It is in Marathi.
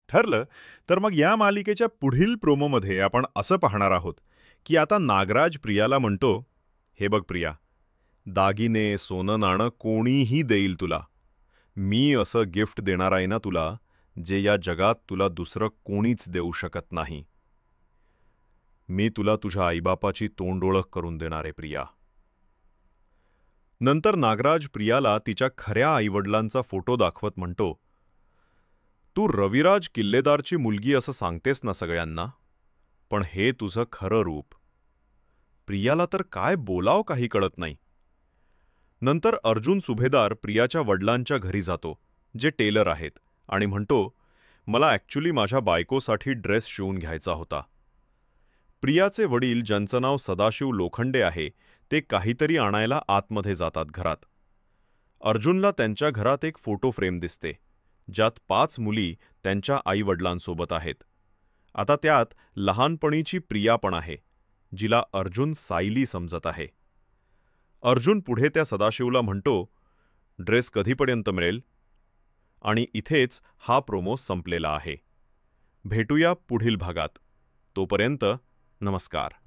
ठरलं. तर मग या मालिकेच्या पुढील प्रोमोमध्ये आपण असं पाहणार आहोत, की आता नागराज प्रियाला म्हणतो, "हे बघ प्रिया, दागिने, सोनं-नाणं कोणीही देईल तुला. मी असं गिफ्ट देणार आहे ना तुला, जे या जगात तुला दुसरं कोणीच देऊ शकत नाही. मी तुला तुझ्या आईबापाची तोंडओळख करून देणार आहे प्रिया." नंतर नागराज प्रियाला तिच्या खऱ्या आईवडिलांचा फोटो दाखवत म्हणतो, "तू रविराज किल्लेदारची मुलगी असं सांगतेस ना सगळ्यांना, पण हे तुझं खरं रूप." प्रियाला तर काय बोलावं काही कळत नाही. नंतर अर्जुन सुभेदार प्रियाच्या वडिलांच्या घरी जातो, जे टेलर आहेत, आणि म्हणतो, "मला ॲक्च्युली माझ्या बायकोसाठी ड्रेस शिवून घ्यायचा होता." प्रियाचे वडील, ज्यांचं नाव सदाशिव लोखंडे आहे, ते काहीतरी आणायला आतमध्ये जातात घरात. अर्जुनला त्यांच्या घरात एक फोटो फ्रेम दिसते, ज्यात 5 मुली त्यांच्या आई-वडिलांसोबत आहेत. आता त्यात लहानपणीची प्रिया पण आहे, जिला अर्जुन सायली समजत आहे. अर्जुन पुढे त्या सदाशिवला म्हणतो, "ड्रेस कधीपर्यंत मिळेल?" आणि इथेच हा प्रोमो संपलेला आहे. भेटूया पुढील भागात. तोपर्यंत नमस्कार.